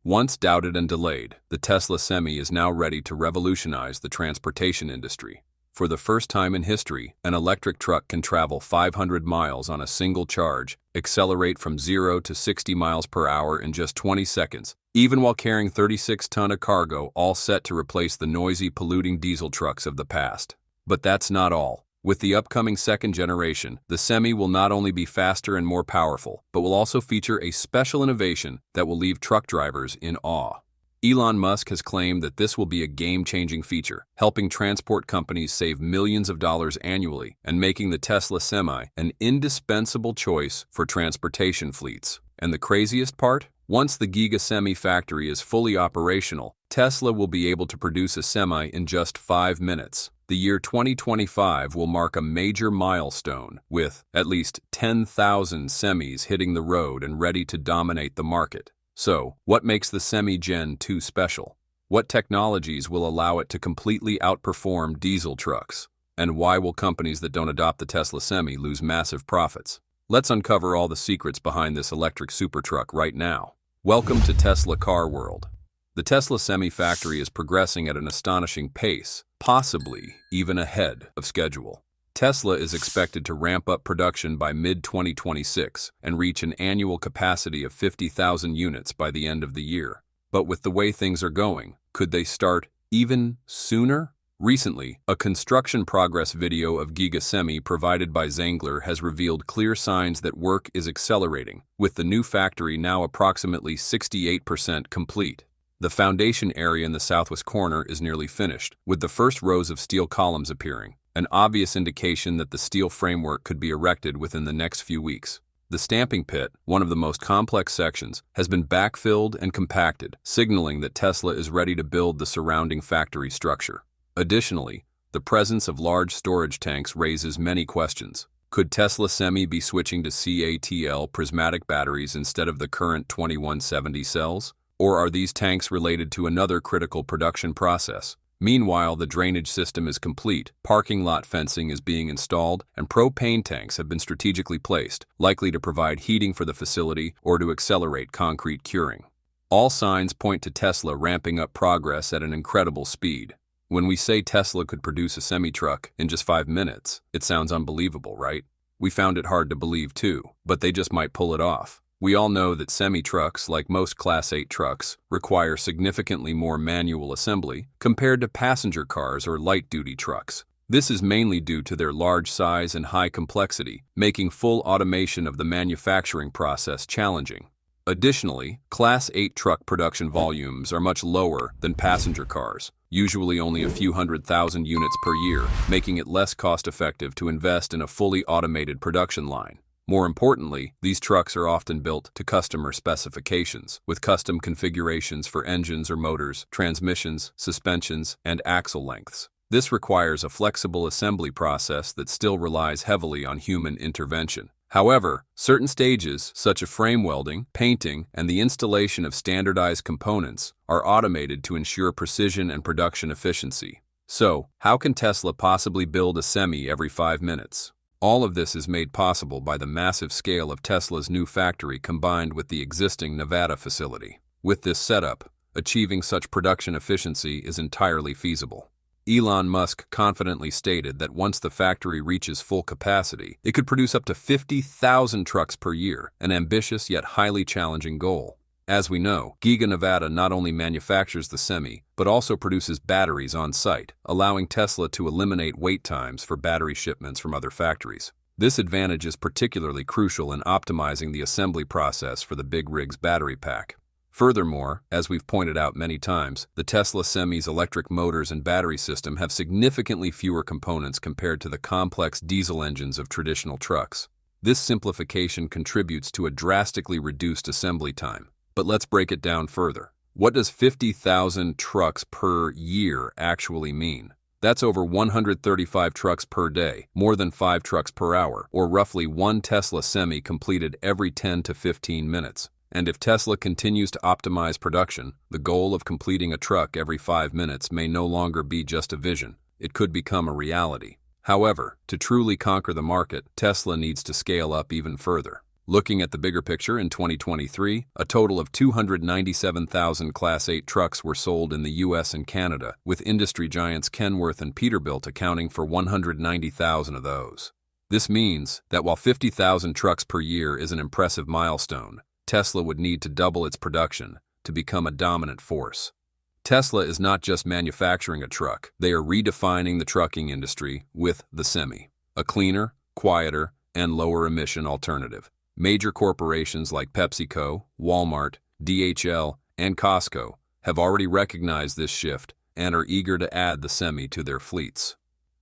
Once doubted and delayed, the Tesla Semi is now ready to revolutionize the transportation industry. For the first time in history, an electric truck can travel 500 miles on a single charge, accelerate from 0 to 60 miles per hour in just 20 seconds, even while carrying 36 tons of cargo, all set to replace the noisy, polluting diesel trucks of the past. But that's not all. With the upcoming second generation, the Semi will not only be faster and more powerful, but will also feature a special innovation that will leave truck drivers in awe. Elon Musk has claimed that this will be a game-changing feature, helping transport companies save millions of dollars annually and making the Tesla Semi an indispensable choice for transportation fleets. And the craziest part? Once the Giga Semi factory is fully operational, Tesla will be able to produce a Semi in just 5 minutes. The year 2025 will mark a major milestone, with at least 10,000 Semis hitting the road and ready to dominate the market. So, what makes the Semi Gen 2 special? What technologies will allow it to completely outperform diesel trucks? And why will companies that don't adopt the Tesla Semi lose massive profits? Let's uncover all the secrets behind this electric supertruck right now. Welcome to Tesla Car World. The Tesla Semi factory is progressing at an astonishing pace, possibly even ahead of schedule. Tesla is expected to ramp up production by mid-2026 and reach an annual capacity of 50,000 units by the end of the year. But with the way things are going, could they start even sooner? Recently, a construction progress video of Giga Semi provided by Zangler has revealed clear signs that work is accelerating, with the new factory now approximately 68% complete. The foundation area in the southwest corner is nearly finished, with the first rows of steel columns appearing, an obvious indication that the steel framework could be erected within the next few weeks. The stamping pit, one of the most complex sections, has been backfilled and compacted, signaling that Tesla is ready to build the surrounding factory structure. Additionally, the presence of large storage tanks raises many questions. Could Tesla Semi be switching to CATL prismatic batteries instead of the current 2170 cells? Or are these tanks related to another critical production process? Meanwhile, the drainage system is complete, parking lot fencing is being installed, and propane tanks have been strategically placed, likely to provide heating for the facility or to accelerate concrete curing. All signs point to Tesla ramping up progress at an incredible speed. When we say Tesla could produce a semi-truck in just 5 minutes, it sounds unbelievable, right? We found it hard to believe too, but they just might pull it off. We all know that semi-trucks, like most Class 8 trucks, require significantly more manual assembly compared to passenger cars or light-duty trucks. This is mainly due to their large size and high complexity, making full automation of the manufacturing process challenging. Additionally, Class 8 truck production volumes are much lower than passenger cars, usually only a few 100,000 units per year, making it less cost-effective to invest in a fully automated production line. More importantly, these trucks are often built to customer specifications, with custom configurations for engines or motors, transmissions, suspensions, and axle lengths. This requires a flexible assembly process that still relies heavily on human intervention. However, certain stages, such as frame welding, painting, and the installation of standardized components, are automated to ensure precision and production efficiency. So, how can Tesla possibly build a Semi every 5 minutes? All of this is made possible by the massive scale of Tesla's new factory combined with the existing Nevada facility. With this setup, achieving such production efficiency is entirely feasible. Elon Musk confidently stated that once the factory reaches full capacity, it could produce up to 50,000 trucks per year, an ambitious yet highly challenging goal. As we know, Giga Nevada not only manufactures the Semi, but also produces batteries on site, allowing Tesla to eliminate wait times for battery shipments from other factories. This advantage is particularly crucial in optimizing the assembly process for the big rig's battery pack. Furthermore, as we've pointed out many times, the Tesla Semi's electric motors and battery system have significantly fewer components compared to the complex diesel engines of traditional trucks. This simplification contributes to a drastically reduced assembly time. But let's break it down further. What does 50,000 trucks per year actually mean? That's over 135 trucks per day, more than 5 trucks per hour, or roughly 1 Tesla Semi completed every 10 to 15 minutes. And if Tesla continues to optimize production, the goal of completing a truck every 5 minutes may no longer be just a vision. It could become a reality. However, to truly conquer the market, Tesla needs to scale up even further. Looking at the bigger picture in 2023, a total of 297,000 Class 8 trucks were sold in the US and Canada, with industry giants Kenworth and Peterbilt accounting for 190,000 of those. This means that while 50,000 trucks per year is an impressive milestone, Tesla would need to double its production to become a dominant force. Tesla is not just manufacturing a truck, they are redefining the trucking industry with the Semi, a cleaner, quieter, and lower-emission alternative. Major corporations like PepsiCo, Walmart, DHL, and Costco have already recognized this shift and are eager to add the Semi to their fleets.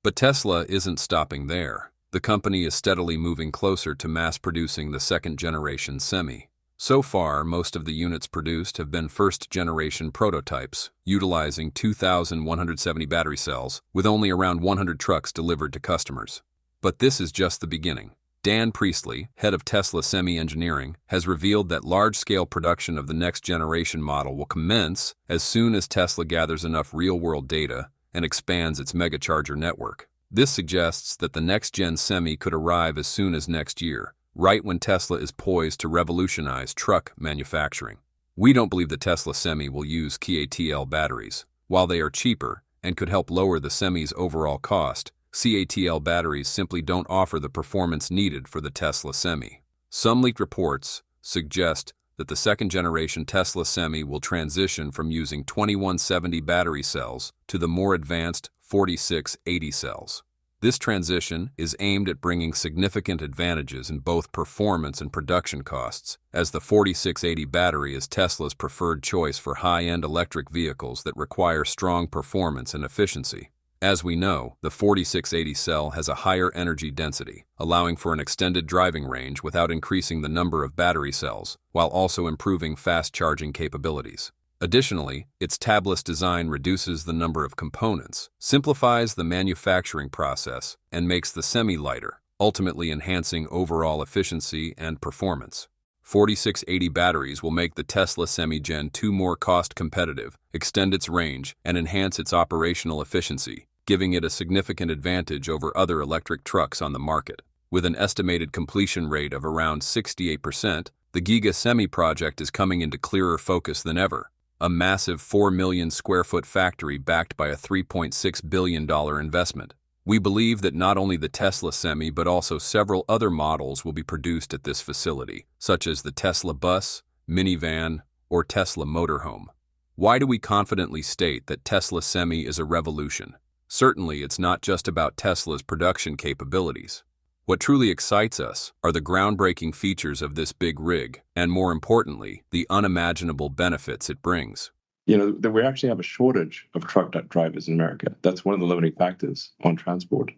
But Tesla isn't stopping there. The company is steadily moving closer to mass-producing the second-generation Semi. So far, most of the units produced have been first-generation prototypes, utilizing 2,170 battery cells, with only around 100 trucks delivered to customers. But this is just the beginning. Dan Priestley, head of Tesla Semi Engineering, has revealed that large-scale production of the next-generation model will commence as soon as Tesla gathers enough real-world data and expands its megacharger network. This suggests that the next-gen Semi could arrive as soon as next year, right when Tesla is poised to revolutionize truck manufacturing. We don't believe the Tesla Semi will use CATL batteries. While they are cheaper and could help lower the Semi's overall cost, CATL batteries simply don't offer the performance needed for the Tesla Semi. Some leaked reports suggest that the second-generation Tesla Semi will transition from using 2170 battery cells to the more advanced 4680 cells. This transition is aimed at bringing significant advantages in both performance and production costs, as the 4680 battery is Tesla's preferred choice for high-end electric vehicles that require strong performance and efficiency. As we know, the 4680 cell has a higher energy density, allowing for an extended driving range without increasing the number of battery cells, while also improving fast charging capabilities. Additionally, its tabless design reduces the number of components, simplifies the manufacturing process, and makes the Semi lighter, ultimately enhancing overall efficiency and performance. 4680 batteries will make the Tesla Semi Gen 2 more cost-competitive, extend its range, and enhance its operational efficiency, giving it a significant advantage over other electric trucks on the market. With an estimated completion rate of around 68%, the Giga Semi project is coming into clearer focus than ever. A massive 4 million square foot factory backed by a $3.6 billion investment. We believe that not only the Tesla Semi but also several other models will be produced at this facility, such as the Tesla Bus, minivan, or Tesla Motorhome. Why do we confidently state that Tesla Semi is a revolution? Certainly, it's not just about Tesla's production capabilities. What truly excites us are the groundbreaking features of this big rig, and more importantly, the unimaginable benefits it brings. That we actually have a shortage of truck drivers in America. That's one of the limiting factors on transport.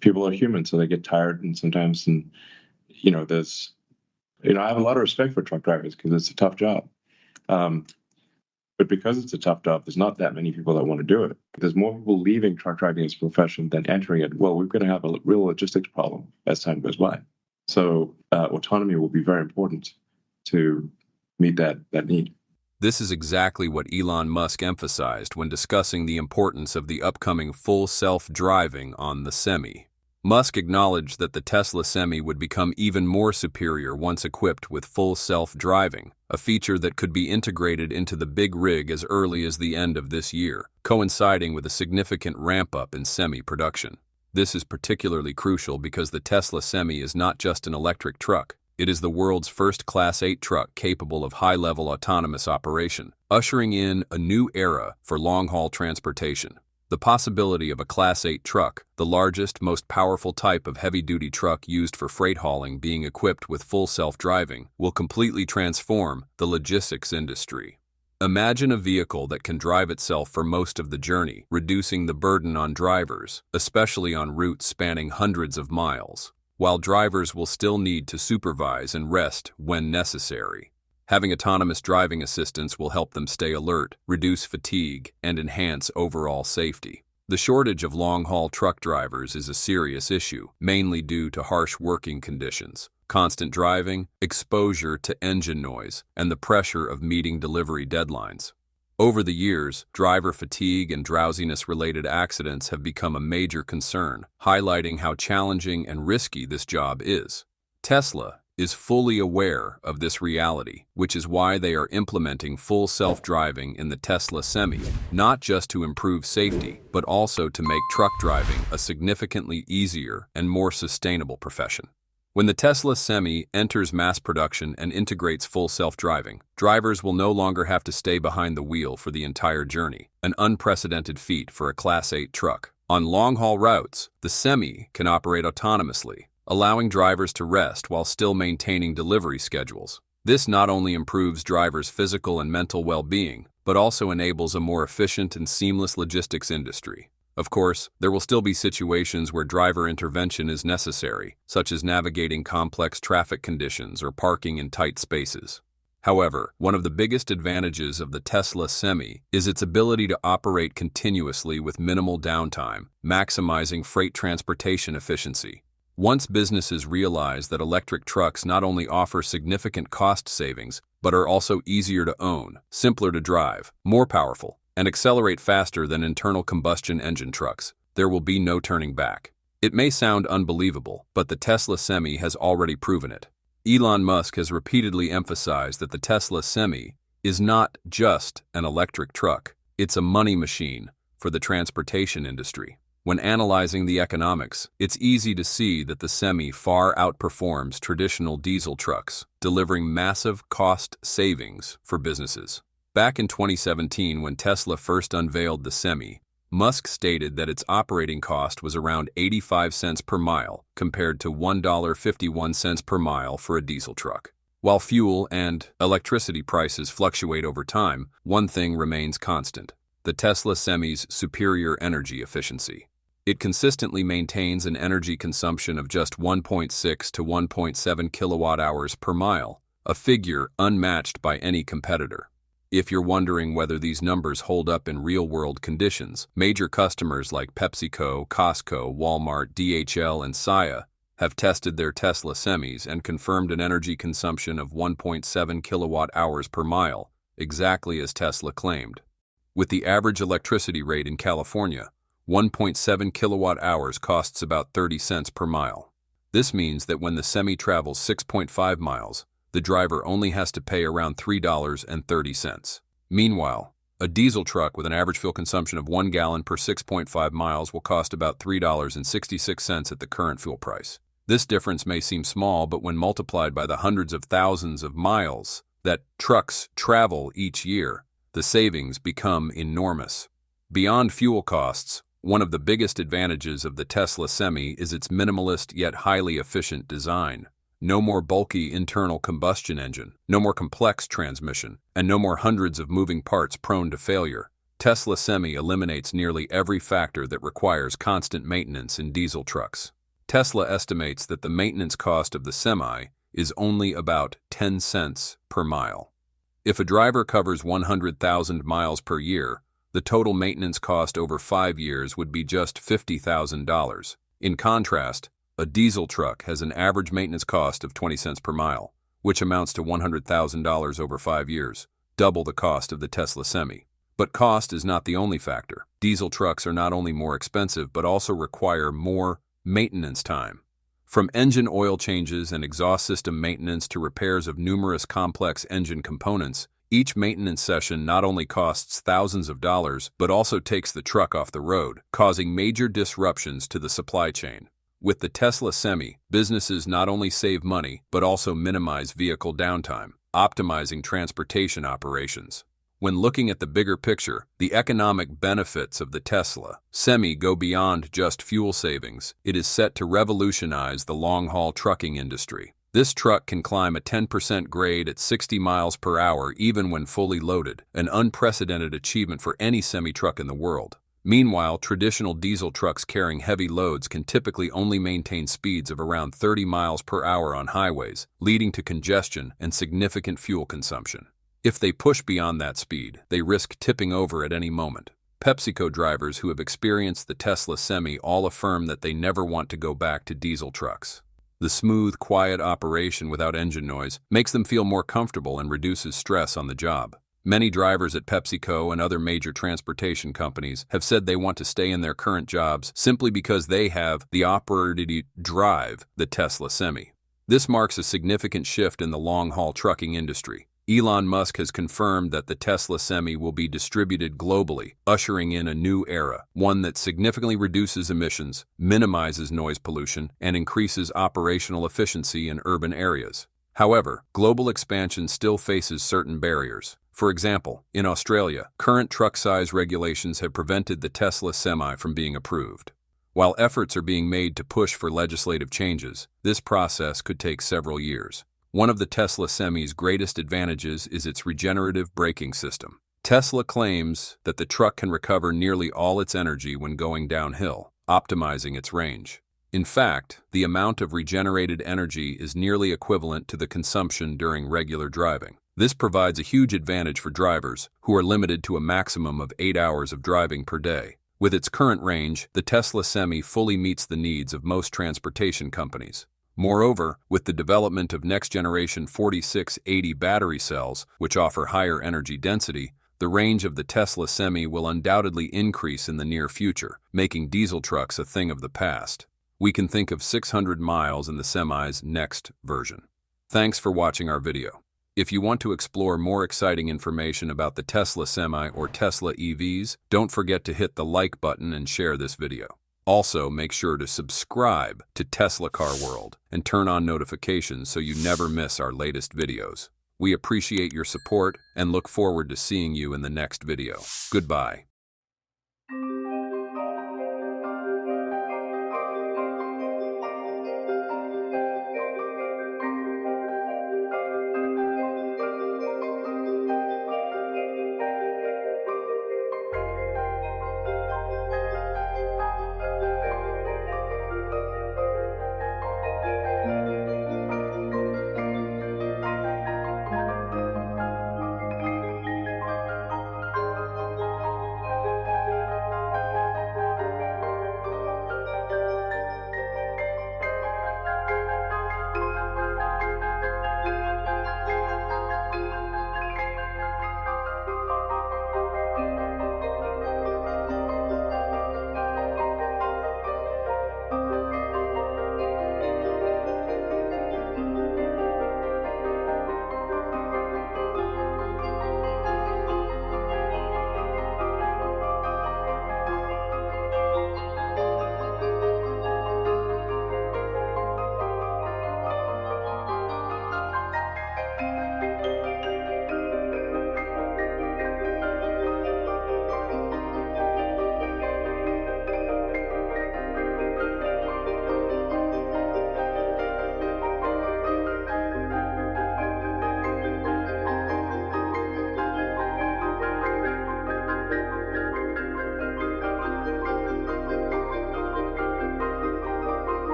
People are human, so they get tired, and sometimes, I have a lot of respect for truck drivers because it's a tough job. But because it's a tough job, there's not that many people that want to do it. There's more people leaving truck driving as a profession than entering it. Well, we're going to have a real logistics problem as time goes by. So autonomy will be very important to meet that need. This is exactly what Elon Musk emphasized when discussing the importance of the upcoming full self-driving on the Semi. Musk acknowledged that the Tesla Semi would become even more superior once equipped with full self-driving, a feature that could be integrated into the big rig as early as the end of this year, coinciding with a significant ramp-up in Semi production. This is particularly crucial because the Tesla Semi is not just an electric truck. It is the world's first Class 8 truck capable of high-level autonomous operation, ushering in a new era for long-haul transportation. The possibility of a Class 8 truck, the largest, most powerful type of heavy-duty truck used for freight hauling, being equipped with full self-driving, will completely transform the logistics industry. Imagine a vehicle that can drive itself for most of the journey, reducing the burden on drivers, especially on routes spanning hundreds of miles, while drivers will still need to supervise and rest when necessary. Having autonomous driving assistance will help them stay alert, reduce fatigue, and enhance overall safety. The shortage of long-haul truck drivers is a serious issue, mainly due to harsh working conditions, constant driving, exposure to engine noise, and the pressure of meeting delivery deadlines. Over the years, driver fatigue and drowsiness-related accidents have become a major concern, highlighting how challenging and risky this job is. Tesla, is fully aware of this reality, which is why they are implementing full self-driving in the Tesla Semi, not just to improve safety, but also to make truck driving a significantly easier and more sustainable profession. When the Tesla Semi enters mass production and integrates full self-driving, drivers will no longer have to stay behind the wheel for the entire journey, an unprecedented feat for a Class 8 truck. On long-haul routes, the Semi can operate autonomously, allowing drivers to rest while still maintaining delivery schedules. This not only improves drivers' physical and mental well-being, but also enables a more efficient and seamless logistics industry. Of course, there will still be situations where driver intervention is necessary, such as navigating complex traffic conditions or parking in tight spaces. However, one of the biggest advantages of the Tesla Semi is its ability to operate continuously with minimal downtime, maximizing freight transportation efficiency. Once businesses realize that electric trucks not only offer significant cost savings, but are also easier to own, simpler to drive, more powerful, and accelerate faster than internal combustion engine trucks, there will be no turning back. It may sound unbelievable, but the Tesla Semi has already proven it. Elon Musk has repeatedly emphasized that the Tesla Semi is not just an electric truck, it's a money machine for the transportation industry. When analyzing the economics, it's easy to see that the Semi far outperforms traditional diesel trucks, delivering massive cost savings for businesses. Back in 2017, when Tesla first unveiled the Semi, Musk stated that its operating cost was around 85 cents per mile, compared to $1.51 per mile for a diesel truck. While fuel and electricity prices fluctuate over time, one thing remains constant: the Tesla Semi's superior energy efficiency. It consistently maintains an energy consumption of just 1.6 to 1.7 kilowatt-hours per mile, a figure unmatched by any competitor. If you're wondering whether these numbers hold up in real-world conditions, major customers like PepsiCo, Costco, Walmart, DHL, and Saia have tested their Tesla Semis and confirmed an energy consumption of 1.7 kilowatt-hours per mile, exactly as Tesla claimed. With the average electricity rate in California, 1.7 kilowatt-hours costs about 30 cents per mile. This means that when the Semi travels 6.5 miles, the driver only has to pay around $3.30. Meanwhile, a diesel truck with an average fuel consumption of 1 gallon per 6.5 miles will cost about $3.66 at the current fuel price. This difference may seem small, but when multiplied by the hundreds of thousands of miles that trucks travel each year, the savings become enormous. Beyond fuel costs, one of the biggest advantages of the Tesla Semi is its minimalist yet highly efficient design. No more bulky internal combustion engine, no more complex transmission, and no more hundreds of moving parts prone to failure. Tesla Semi eliminates nearly every factor that requires constant maintenance in diesel trucks. Tesla estimates that the maintenance cost of the Semi is only about 10 cents per mile. If a driver covers 100,000 miles per year, the total maintenance cost over 5 years would be just $50,000. In contrast, a diesel truck has an average maintenance cost of 20 cents per mile, which amounts to $100,000 over 5 years, double the cost of the Tesla Semi. But cost is not the only factor. Diesel trucks are not only more expensive but also require more maintenance time. From engine oil changes and exhaust system maintenance to repairs of numerous complex engine components, each maintenance session not only costs thousands of dollars but also takes the truck off the road, causing major disruptions to the supply chain. With the Tesla Semi, businesses not only save money but also minimize vehicle downtime, optimizing transportation operations. When looking at the bigger picture, the economic benefits of the Tesla Semi go beyond just fuel savings. It is set to revolutionize the long-haul trucking industry. This truck can climb a 10% grade at 60 miles per hour even when fully loaded, an unprecedented achievement for any semi-truck in the world. Meanwhile, traditional diesel trucks carrying heavy loads can typically only maintain speeds of around 30 miles per hour on highways, leading to congestion and significant fuel consumption. If they push beyond that speed, they risk tipping over at any moment. PepsiCo drivers who have experienced the Tesla Semi all affirm that they never want to go back to diesel trucks. The smooth, quiet operation without engine noise makes them feel more comfortable and reduces stress on the job. Many drivers at PepsiCo and other major transportation companies have said they want to stay in their current jobs simply because they have the opportunity to drive the Tesla Semi. This marks a significant shift in the long-haul trucking industry. Elon Musk has confirmed that the Tesla Semi will be distributed globally, ushering in a new era, one that significantly reduces emissions, minimizes noise pollution, and increases operational efficiency in urban areas. However, global expansion still faces certain barriers. For example, in Australia, current truck size regulations have prevented the Tesla Semi from being approved. While efforts are being made to push for legislative changes, this process could take several years. One of the Tesla Semi's greatest advantages is its regenerative braking system. Tesla claims that the truck can recover nearly all its energy when going downhill, optimizing its range. In fact, the amount of regenerated energy is nearly equivalent to the consumption during regular driving. This provides a huge advantage for drivers who are limited to a maximum of 8 hours of driving per day. With its current range, the Tesla Semi fully meets the needs of most transportation companies. Moreover, with the development of next-generation 4680 battery cells, which offer higher energy density, the range of the Tesla Semi will undoubtedly increase in the near future, making diesel trucks a thing of the past. We can think of 600 miles in the Semi's next version. Thanks for watching our video. If you want to explore more exciting information about the Tesla Semi or Tesla EVs, don't forget to hit the like button and share this video. Also, make sure to subscribe to Tesla Car World and turn on notifications so you never miss our latest videos. We appreciate your support and look forward to seeing you in the next video. Goodbye.